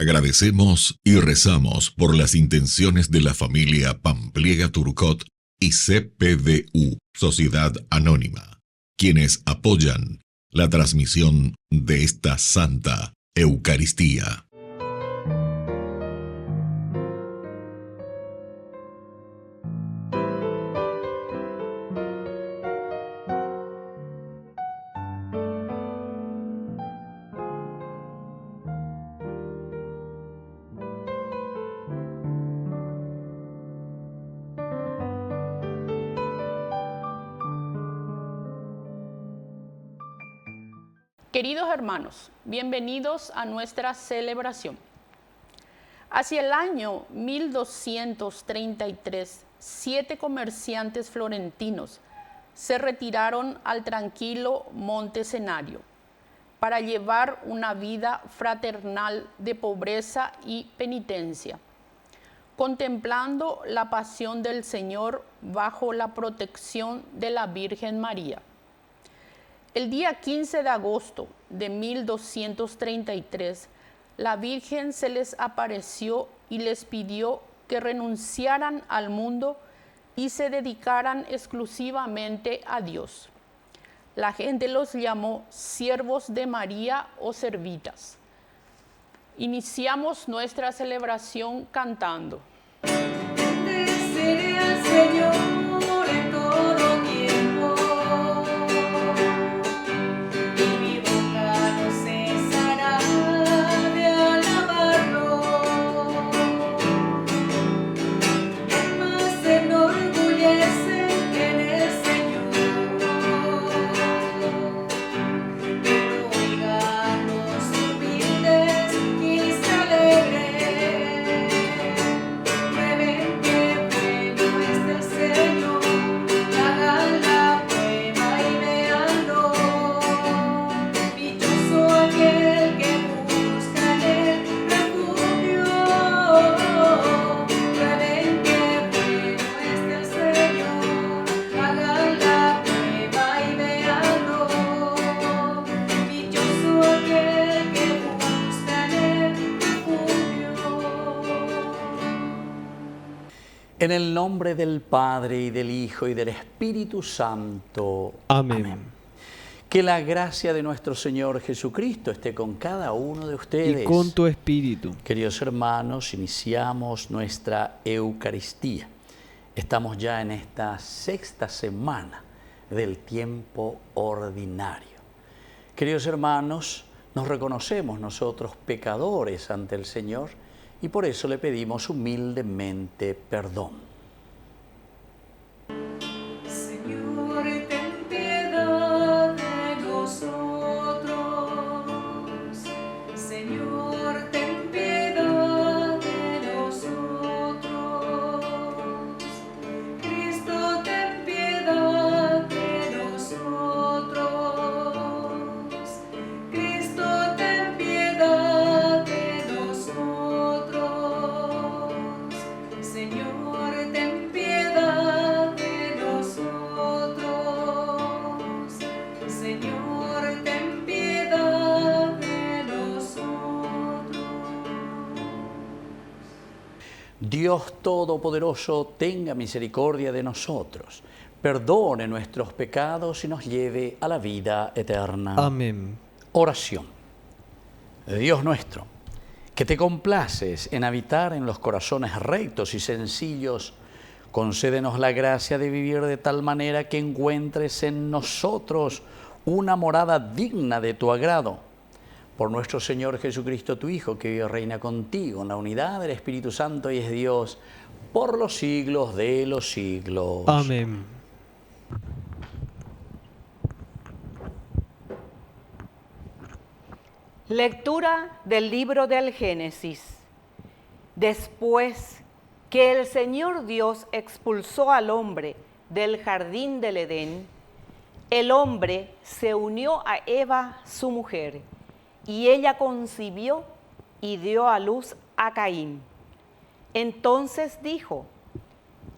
Agradecemos y rezamos por las intenciones de la familia Pampliega Turcot y CPDU, Sociedad Anónima, quienes apoyan la transmisión de esta Santa Eucaristía. Queridos hermanos, bienvenidos a nuestra celebración. Hacia el año 1233, 7 comerciantes florentinos se retiraron al tranquilo Monte Senario para llevar una vida fraternal de pobreza y penitencia, contemplando la pasión del Señor bajo la protección de la Virgen María. El día 15 de agosto de 1233, la Virgen se les apareció y les pidió que renunciaran al mundo y se dedicaran exclusivamente a Dios. La gente los llamó siervos de María o servitas. Iniciamos nuestra celebración cantando. Bendeceré al Señor en todo tiempo. En el nombre del Padre, y del Hijo, y del Espíritu Santo. Amén. Amén. Que la gracia de nuestro Señor Jesucristo esté con cada uno de ustedes. Y con tu espíritu. Queridos hermanos, iniciamos nuestra Eucaristía. Estamos ya en esta 6ª semana del tiempo ordinario. Queridos hermanos, nos reconocemos nosotros pecadores ante el Señor, y por eso le pedimos humildemente perdón. Señor, ten piedad de nosotros. Señor, ten piedad de nosotros. Cristo, ten piedad de nosotros. Cristo, ten piedad de nosotros. Señor, ten piedad de nosotros. Señor, ten piedad de nosotros. Dios Todopoderoso, tenga misericordia de nosotros, perdone nuestros pecados y nos lleve a la vida eterna. Amén. Oración. Dios nuestro, que te complaces en habitar en los corazones rectos y sencillos, concédenos la gracia de vivir de tal manera que encuentres en nosotros una morada digna de tu agrado. Por nuestro Señor Jesucristo, tu Hijo, que vive y reina contigo en la unidad del Espíritu Santo y es Dios por los siglos de los siglos. Amén. Lectura del libro del Génesis. Después que el Señor Dios expulsó al hombre del jardín del Edén, el hombre se unió a Eva, su mujer, y ella concibió y dio a luz a Caín. Entonces dijo: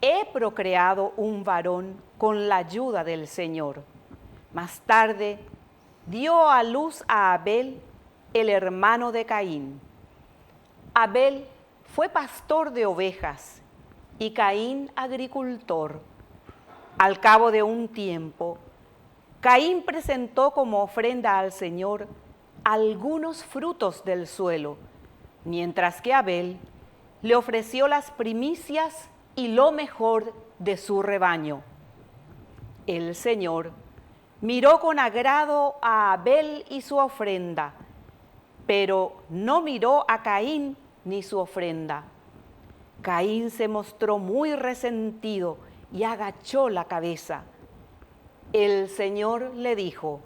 he procreado un varón con la ayuda del Señor. Más tarde dio a luz a Abel, el hermano de Caín. Abel fue pastor de ovejas y Caín agricultor. Al cabo de un tiempo, Caín presentó como ofrenda al Señor algunos frutos del suelo, mientras que Abel le ofreció las primicias y lo mejor de su rebaño. El Señor miró con agrado a Abel y su ofrenda, pero no miró a Caín ni su ofrenda. Caín se mostró muy resentido y agachó la cabeza. El Señor le dijo: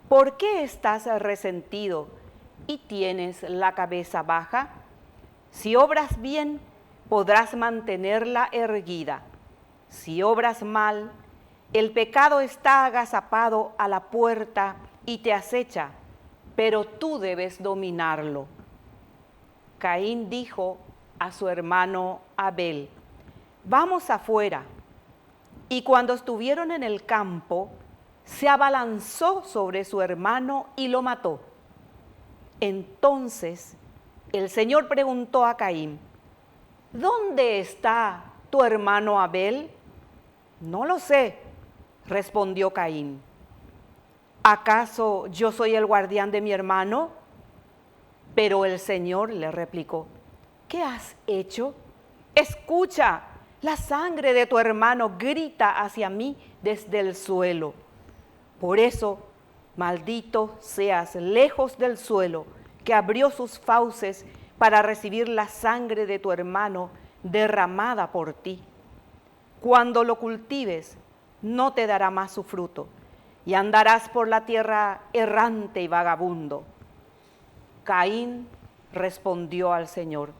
¿por qué estás resentido y tienes la cabeza baja? Si obras bien, podrás mantenerla erguida. Si obras mal, el pecado está agazapado a la puerta y te acecha, pero tú debes dominarlo. Caín dijo a su hermano Abel: vamos afuera. Y cuando estuvieron en el campo, se abalanzó sobre su hermano y lo mató. Entonces el Señor preguntó a Caín: ¿dónde está tu hermano Abel? No lo sé, respondió Caín. ¿Acaso yo soy el guardián de mi hermano? Pero el Señor le replicó: ¿qué has hecho? Escucha, la sangre de tu hermano grita hacia mí desde el suelo. Por eso, maldito seas lejos del suelo, que abrió sus fauces para recibir la sangre de tu hermano derramada por ti. Cuando lo cultives, no te dará más su fruto, y andarás por la tierra errante y vagabundo. Caín respondió al Señor: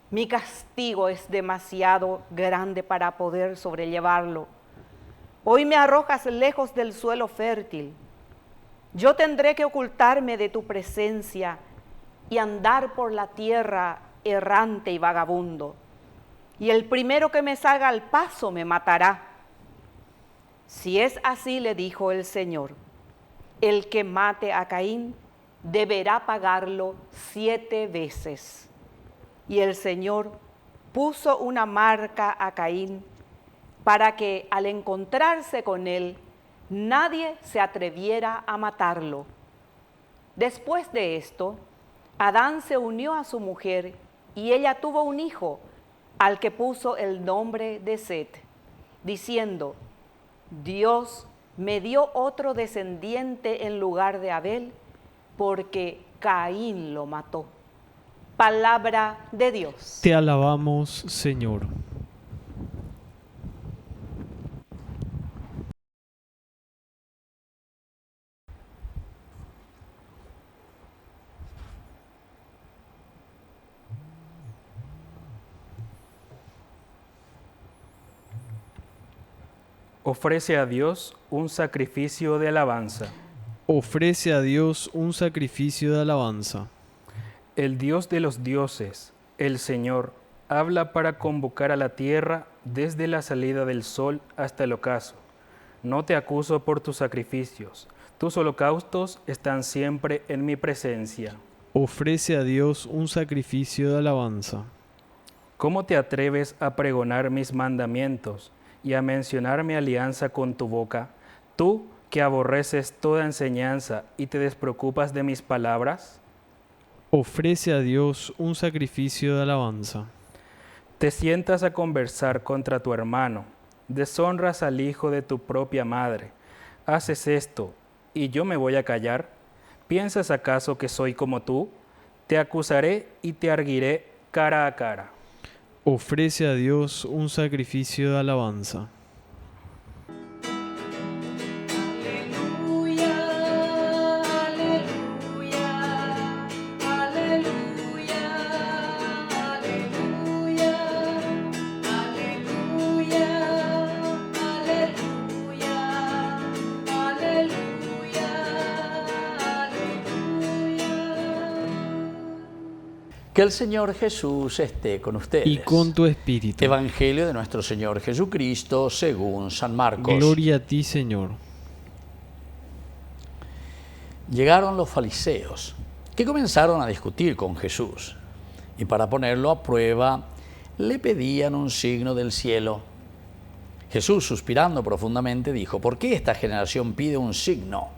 mi castigo es demasiado grande para poder sobrellevarlo. Hoy me arrojas lejos del suelo fértil. Yo tendré que ocultarme de tu presencia y andar por la tierra errante y vagabundo. Y el primero que me salga al paso me matará. Si es así, le dijo el Señor, el que mate a Caín deberá pagarlo 7 veces. Y el Señor puso una marca a Caín para que al encontrarse con él, nadie se atreviera a matarlo. Después de esto, Adán se unió a su mujer y ella tuvo un hijo, al que puso el nombre de Set, diciendo: Dios me dio otro descendiente en lugar de Abel, porque Caín lo mató. Palabra de Dios. Te alabamos, Señor. Ofrece a Dios un sacrificio de alabanza. Ofrece a Dios un sacrificio de alabanza. El Dios de los dioses, el Señor, habla para convocar a la tierra desde la salida del sol hasta el ocaso. No te acuso por tus sacrificios, tus holocaustos están siempre en mi presencia. Ofrece a Dios un sacrificio de alabanza. ¿Cómo te atreves a pregonar mis mandamientos y a mencionar mi alianza con tu boca? Tú que aborreces toda enseñanza y te despreocupas de mis palabras. Ofrece a Dios un sacrificio de alabanza. Te sientas a conversar contra tu hermano, deshonras al hijo de tu propia madre. ¿Haces esto y yo me voy a callar? ¿Piensas acaso que soy como tú? Te acusaré y te arguiré cara a cara. Ofrece a Dios un sacrificio de alabanza. Que el Señor Jesús esté con ustedes. Y con tu espíritu. Evangelio de nuestro Señor Jesucristo según San Marcos. Gloria a ti, Señor. Llegaron los fariseos, que comenzaron a discutir con Jesús. Y para ponerlo a prueba, le pedían un signo del cielo. Jesús, suspirando profundamente, dijo: ¿por qué esta generación pide un signo?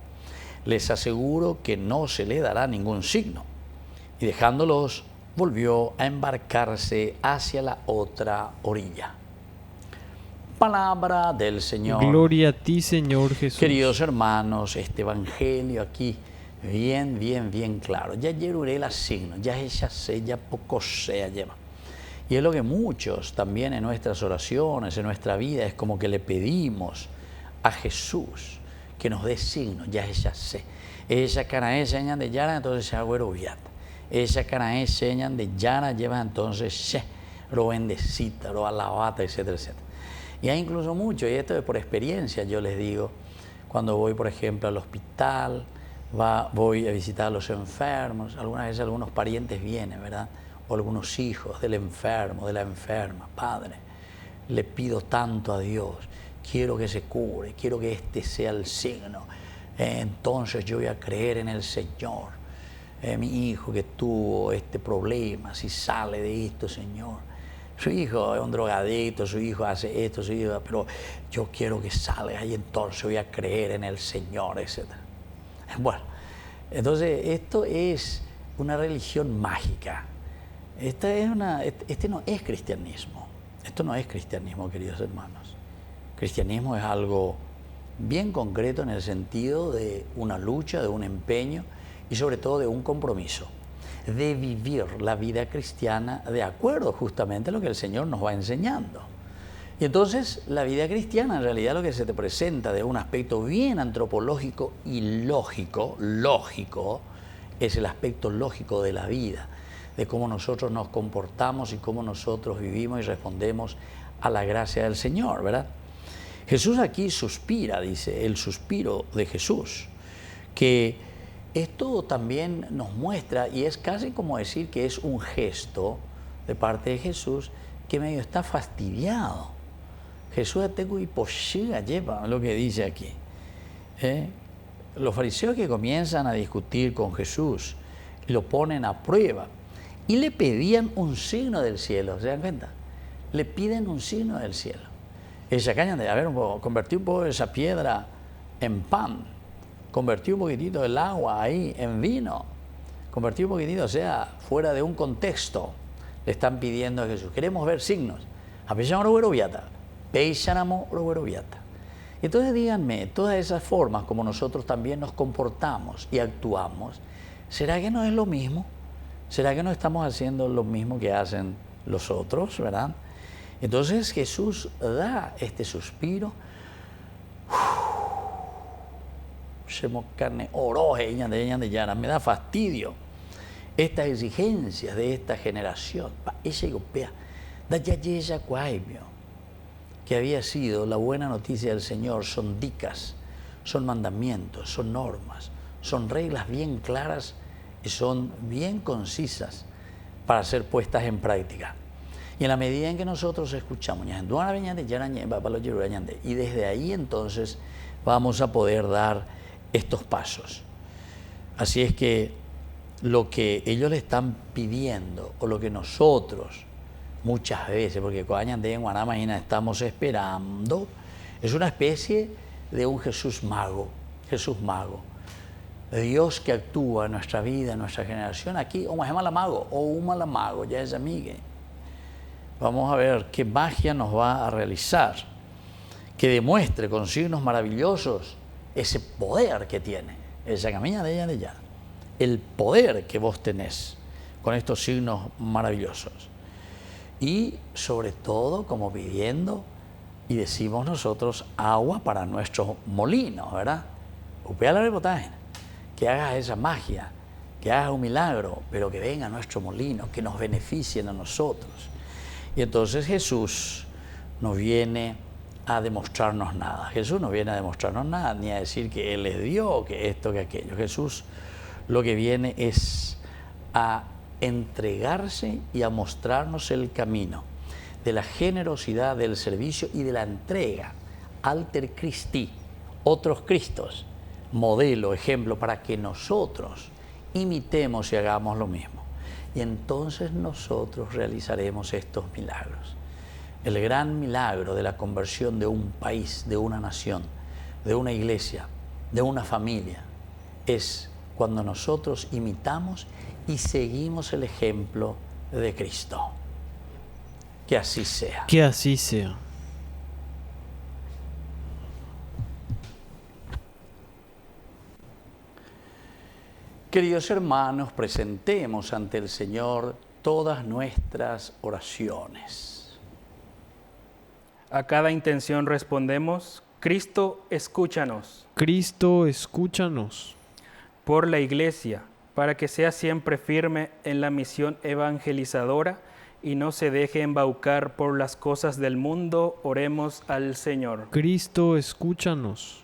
Les aseguro que no se le dará ningún signo. Y dejándolos, volvió a embarcarse hacia la otra orilla. Palabra del Señor. Gloria a ti, Señor Jesús. Queridos hermanos, este evangelio aquí bien claro. Ya yeruré la signo, ya ella sé, ya poco sea lleva. Y es lo que muchos también en nuestras oraciones, en nuestra vida, es como que le pedimos a Jesús que nos dé signos, ya ella sé. Ella canae señan de yara, entonces se agüero viata. Ella canae señan de yara, lleva entonces se, lo bendecita, lo alabata, etcétera, etcétera. Y hay incluso mucho, y esto es por experiencia, yo les digo, cuando voy, por ejemplo, al hospital, voy a visitar a los enfermos, algunas veces algunos parientes vienen, ¿verdad? O algunos hijos del enfermo, de la enferma. Padre, le pido tanto a Dios, quiero que se cure, quiero que este sea el signo. Entonces yo voy a creer en el Señor. Mi hijo que tuvo este problema, si sale de esto, Señor. Su hijo es un drogadicto, su hijo hace esto, su hijo, pero yo quiero que salga y entonces voy a creer en el Señor, etc. Bueno, entonces esto es una religión mágica. Este no es cristianismo. Esto no es cristianismo, queridos hermanos. Cristianismo es algo bien concreto en el sentido de una lucha, de un empeño y sobre todo de un compromiso, de vivir la vida cristiana de acuerdo justamente a lo que el Señor nos va enseñando. Y entonces la vida cristiana en realidad lo que se te presenta de un aspecto bien antropológico y lógico, es el aspecto lógico de la vida, de cómo nosotros nos comportamos y cómo nosotros vivimos y respondemos a la gracia del Señor, ¿verdad? Jesús aquí suspira, dice, el suspiro de Jesús, que esto también nos muestra, y es casi como decir que es un gesto de parte de Jesús que medio está fastidiado. Jesús atecu y poshiga lleva lo que dice aquí. Los fariseos que comienzan a discutir con Jesús lo ponen a prueba y le pedían un signo del cielo. ¿Se dan cuenta? Le piden un signo del cielo. Y se cañan de, a ver, convertí un poco esa piedra en pan. Convertí un poquitito el agua ahí en vino, convertí un poquitito, o sea, fuera de un contexto, le están pidiendo a Jesús, queremos ver signos. Entonces díganme, todas esas formas como nosotros también nos comportamos y actuamos, ¿será que no es lo mismo? ¿Será que no estamos haciendo lo mismo que hacen los otros, verdad? Entonces Jesús da este suspiro, me da fastidio estas exigencias de esta generación. Ella golpea, que había sido la buena noticia del Señor, son dicas, son mandamientos, son normas, son reglas bien claras y son bien concisas para ser puestas en práctica. Y en la medida en que nosotros escuchamos, y desde ahí entonces vamos a poder dar estos pasos. Así es que lo que ellos le están pidiendo, o lo que nosotros muchas veces, porque de en Guanamajina estamos esperando, es una especie de un Jesús mago, Dios que actúa en nuestra vida, en nuestra generación. Aquí, o un malamago, ya es amigo. Vamos a ver qué magia nos va a realizar, que demuestre con signos maravillosos ese poder que tiene, esa camina de ella, el poder que vos tenés con estos signos maravillosos. Y sobre todo, como pidiendo, y decimos nosotros, agua para nuestros molinos, ¿verdad? Upea la reportaje, que hagas esa magia, que hagas un milagro, pero que venga a nuestro molino, que nos beneficien a nosotros. Y entonces Jesús no viene a demostrarnos nada. Jesús no viene a demostrarnos nada, ni a decir que Él les dio, que esto, que aquello. Jesús lo que viene es a entregarse y a mostrarnos el camino de la generosidad, del servicio y de la entrega. Alter Christi, otros Cristos, modelo, ejemplo, para que nosotros imitemos y hagamos lo mismo. y entonces nosotros realizaremos estos milagros. El gran milagro de la conversión de un país, de una nación, de una iglesia, de una familia, es cuando nosotros imitamos y seguimos el ejemplo de Cristo. Que así sea. Que así sea. Queridos hermanos, presentemos ante el Señor todas nuestras oraciones. A cada intención respondemos, Cristo, escúchanos. Cristo, escúchanos. Por la Iglesia, para que sea siempre firme en la misión evangelizadora y no se deje embaucar por las cosas del mundo, oremos al Señor. Cristo, escúchanos.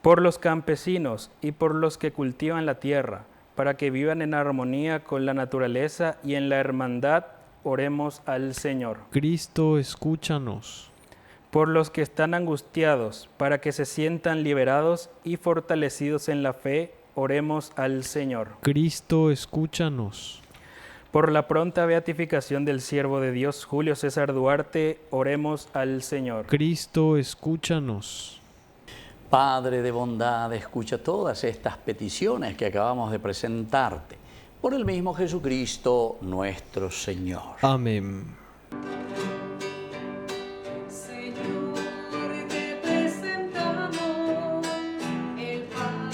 Por los campesinos y por los que cultivan la tierra, para que vivan en armonía con la naturaleza y en la hermandad, oremos al Señor. Cristo, escúchanos. Por los que están angustiados, para que se sientan liberados y fortalecidos en la fe, oremos al Señor. Cristo, escúchanos. Por la pronta beatificación del siervo de Dios, Julio César Duarte, oremos al Señor. Cristo, escúchanos. Padre de bondad, escucha todas estas peticiones que acabamos de presentarte. Por el mismo Jesucristo, nuestro Señor. Amén. Señor, te presentamos el pan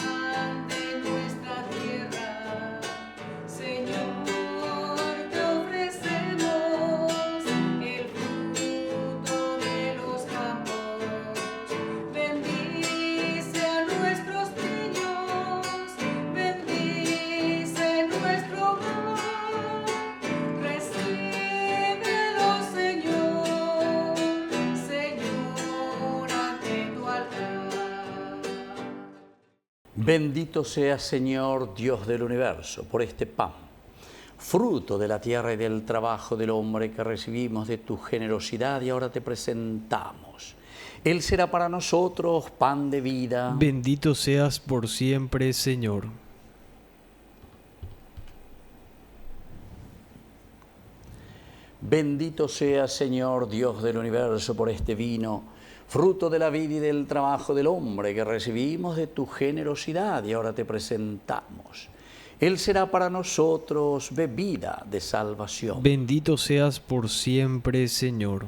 de nuestra tierra. Señor, te ofrecemos el fruto de los campos. Bendice a nuestros niños, bendice nuestro hogar. Recíbelos, Señor, Señor, ante tu altar. Bendito seas, Señor, Dios del universo, por este pan, fruto de la tierra y del trabajo del hombre que recibimos de tu generosidad y ahora te presentamos. Él será para nosotros pan de vida. Bendito seas por siempre, Señor. Bendito seas, Señor, Dios del universo, por este vino, fruto de la vida y del trabajo del hombre que recibimos de tu generosidad y ahora te presentamos. Él será para nosotros bebida de salvación. Bendito seas por siempre, Señor.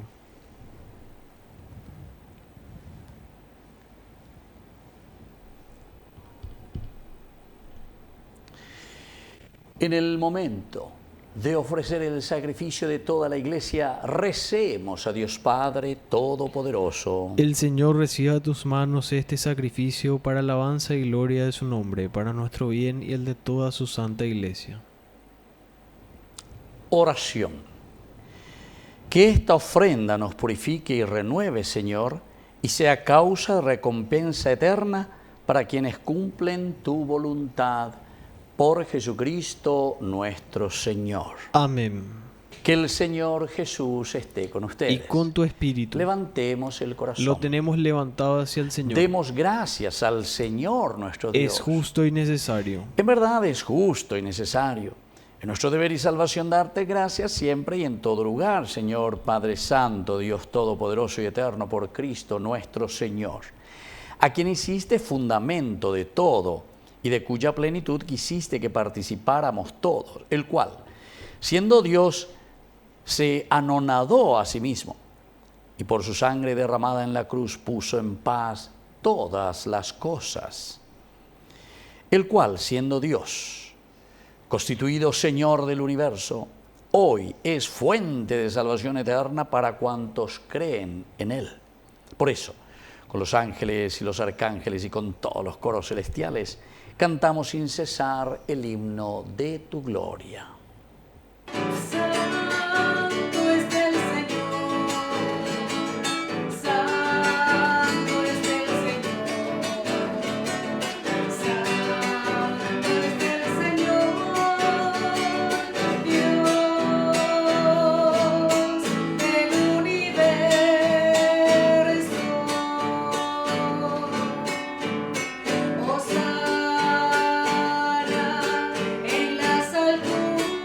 En el momento de ofrecer el sacrificio de toda la Iglesia, recemos a Dios Padre Todopoderoso. El Señor reciba a tus manos este sacrificio para alabanza y gloria de su nombre, para nuestro bien y el de toda su santa Iglesia. Oración. Que esta ofrenda nos purifique y renueve, Señor, y sea causa de recompensa eterna para quienes cumplen tu voluntad. Por Jesucristo nuestro Señor. Amén. Que el Señor Jesús esté con ustedes. Y con tu espíritu. Levantemos el corazón. Lo tenemos levantado hacia el Señor. Demos gracias al Señor nuestro Dios. Es justo y necesario. En verdad es justo y necesario. Es nuestro deber y salvación darte gracias siempre y en todo lugar, Señor Padre Santo, Dios Todopoderoso y Eterno, por Cristo nuestro Señor, a quien hiciste fundamento de todo y de cuya plenitud quisiste que participáramos todos, el cual, siendo Dios, se anonadó a sí mismo y por su sangre derramada en la cruz puso en paz todas las cosas, el cual, siendo Dios, constituido Señor del universo, hoy es fuente de salvación eterna para cuantos creen en Él. Por eso, con los ángeles y los arcángeles y con todos los coros celestiales, cantamos sin cesar el himno de tu gloria. Santo es el Señor, santo es el Señor, santo es el Señor, Dios del universo. Hosana en las alturas.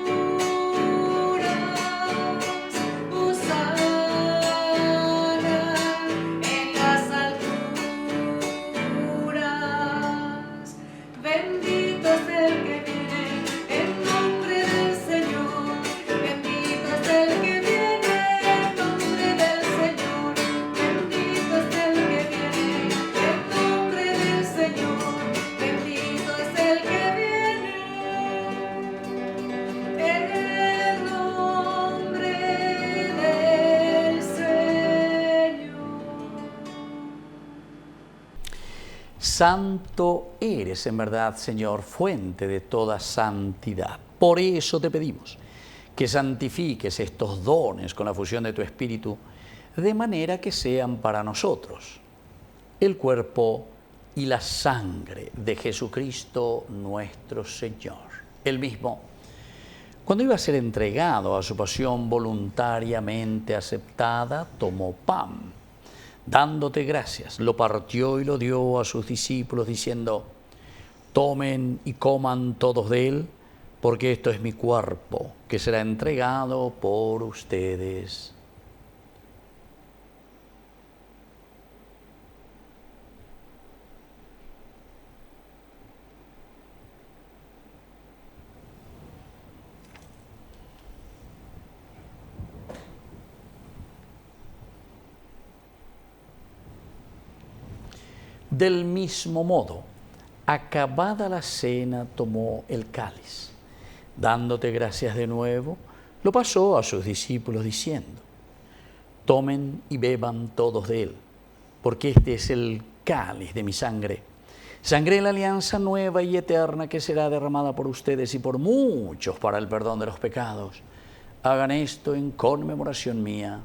Santo eres en verdad, Señor, fuente de toda santidad. Por eso te pedimos que santifiques estos dones con la fusión de tu Espíritu, de manera que sean para nosotros el cuerpo y la sangre de Jesucristo nuestro Señor. Él mismo, cuando iba a ser entregado a su pasión voluntariamente aceptada, tomó pan, dándote gracias, lo partió y lo dio a sus discípulos, diciendo: tomen y coman todos de él, porque esto es mi cuerpo, que será entregado por ustedes. Del mismo modo, acabada la cena, tomó el cáliz. Dándote gracias de nuevo, lo pasó a sus discípulos diciendo: tomen y beban todos de él, porque este es el cáliz de mi sangre, sangre de la alianza nueva y eterna que será derramada por ustedes y por muchos para el perdón de los pecados. Hagan esto en conmemoración mía.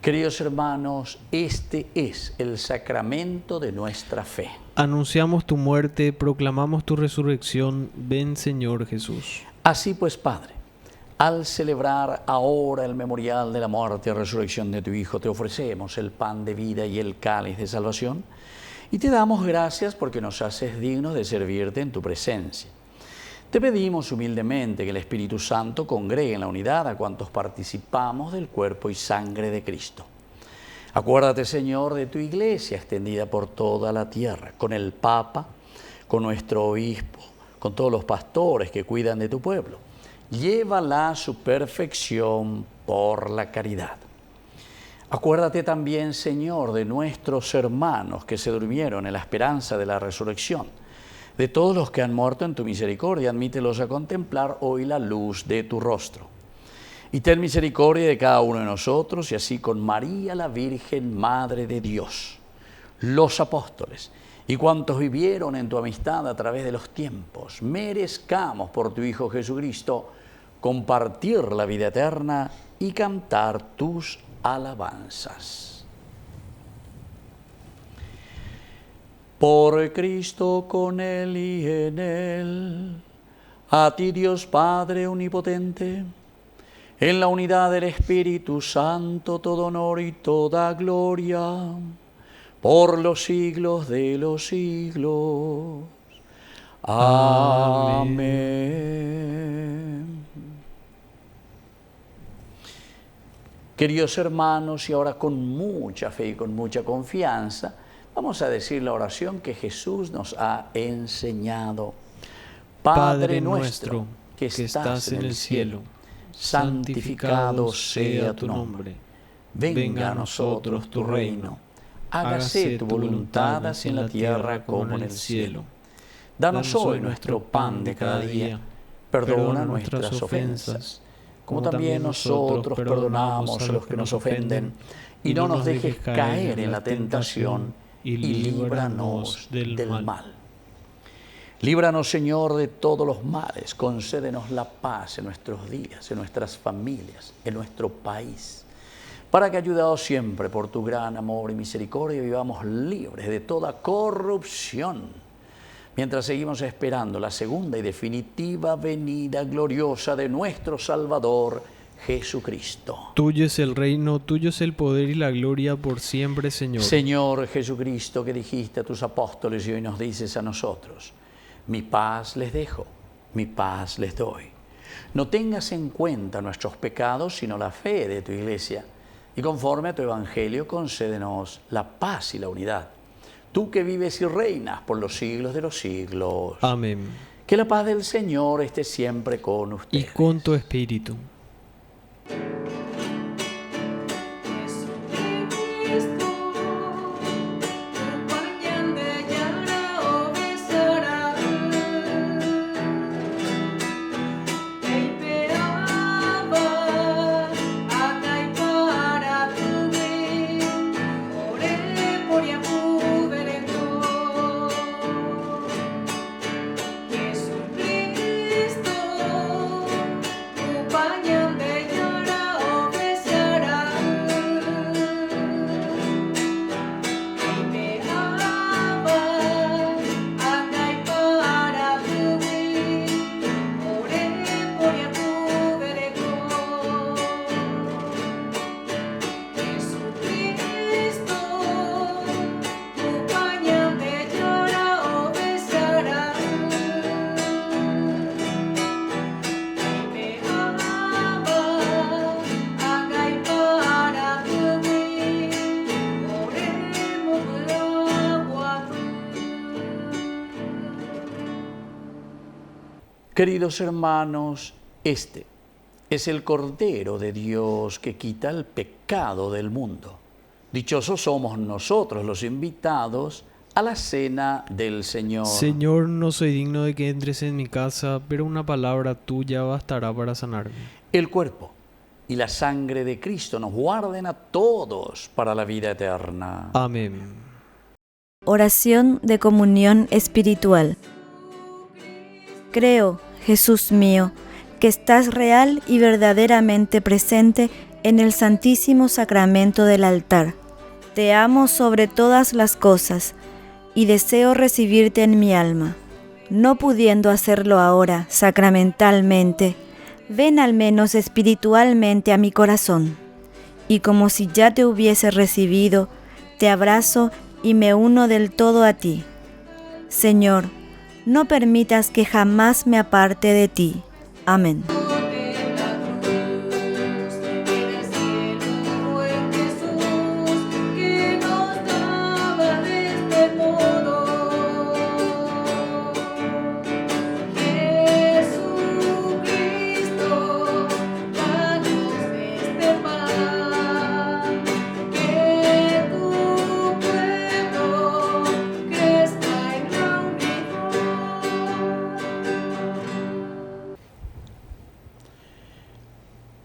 Queridos hermanos, este es el sacramento de nuestra fe. Anunciamos tu muerte, proclamamos tu resurrección. Ven, Señor Jesús. Así pues, Padre, al celebrar ahora el memorial de la muerte y resurrección de tu Hijo, te ofrecemos el pan de vida y el cáliz de salvación, y te damos gracias porque nos haces dignos de servirte en tu presencia. Te pedimos humildemente que el Espíritu Santo congregue en la unidad a cuantos participamos del cuerpo y sangre de Cristo. Acuérdate, Señor, de tu Iglesia extendida por toda la tierra, con el Papa, con nuestro Obispo, con todos los pastores que cuidan de tu pueblo. Llévala a su perfección por la caridad. Acuérdate también, Señor, de nuestros hermanos que se durmieron en la esperanza de la resurrección. De todos los que han muerto en tu misericordia, admítelos a contemplar hoy la luz de tu rostro. Y ten misericordia de cada uno de nosotros, y así con María la Virgen, Madre de Dios, los apóstoles y cuantos vivieron en tu amistad a través de los tiempos, merezcamos por tu Hijo Jesucristo compartir la vida eterna y cantar tus alabanzas. Por Cristo, con Él y en Él, a ti Dios Padre Omnipotente, en la unidad del Espíritu Santo, todo honor y toda gloria, por los siglos de los siglos. Amén. Queridos hermanos, y ahora con mucha fe y con mucha confianza, vamos a decir la oración que Jesús nos ha enseñado. Padre nuestro, que estás en el cielo, santificado sea tu nombre. Venga a nosotros tu reino. Hágase tu voluntad así en la tierra como en el cielo. Danos hoy nuestro pan de cada día. Perdona nuestras ofensas, como también nosotros perdonamos a los que nos ofenden. Y no nos dejes caer en la tentación, y líbranos del mal. Líbranos, Señor, de todos los males. Concédenos la paz en nuestros días, en nuestras familias, en nuestro país, para que, ayudados siempre por tu gran amor y misericordia, vivamos libres de toda corrupción, mientras seguimos esperando la segunda y definitiva venida gloriosa de nuestro Salvador, Jesucristo. Tuyo es el reino, tuyo es el poder y la gloria por siempre, Señor. Señor Jesucristo, que dijiste a tus apóstoles y hoy nos dices a nosotros: mi paz les dejo, mi paz les doy. No tengas en cuenta nuestros pecados, sino la fe de tu Iglesia. Y conforme a tu Evangelio, concédenos la paz y la unidad. Tú que vives y reinas por los siglos de los siglos. Amén. Que la paz del Señor esté siempre con ustedes. Y con tu espíritu. Queridos hermanos, este es el Cordero de Dios que quita el pecado del mundo. Dichosos somos nosotros los invitados a la cena del Señor. Señor, no soy digno de que entres en mi casa, pero una palabra tuya bastará para sanarme. El cuerpo y la sangre de Cristo nos guarden a todos para la vida eterna. Amén. Oración de comunión espiritual. Creo, Jesús mío, que estás real y verdaderamente presente en el Santísimo Sacramento del altar. Te amo sobre todas las cosas y deseo recibirte en mi alma. No pudiendo hacerlo ahora sacramentalmente, ven al menos espiritualmente a mi corazón. Y como si ya te hubiese recibido, te abrazo y me uno del todo a ti. Señor, no permitas que jamás me aparte de ti. Amén.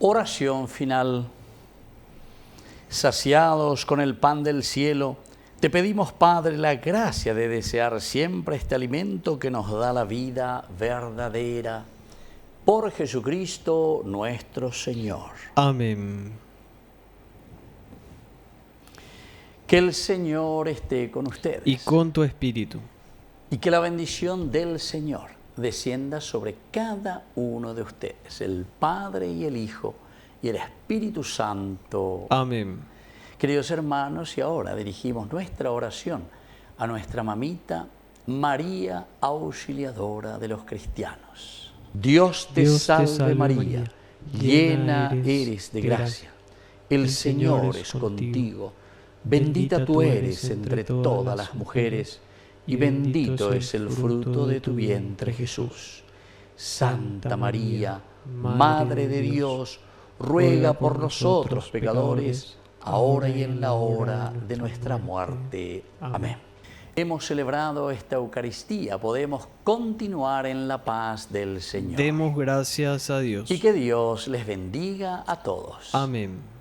Oración final. Saciados con el pan del cielo, te pedimos, Padre, la gracia de desear siempre este alimento que nos da la vida verdadera. Por Jesucristo nuestro Señor. Amén. Que el Señor esté con ustedes. Y con tu espíritu. Y que la bendición del Señor descienda sobre cada uno de ustedes, el Padre y el Hijo y el Espíritu Santo. Amén. Queridos hermanos, y ahora dirigimos nuestra oración a nuestra mamita María, auxiliadora de los cristianos. Dios te salve María, llena eres de gracia. El Señor es contigo. Bendita tú eres entre todas las mujeres, y bendito es el fruto de tu vientre, Jesús. Santa María, Madre de Dios, ruega por nosotros pecadores, ahora y en la hora de nuestra muerte. Amén. Hemos celebrado esta Eucaristía, podemos continuar en la paz del Señor. Demos gracias a Dios. Y que Dios les bendiga a todos. Amén.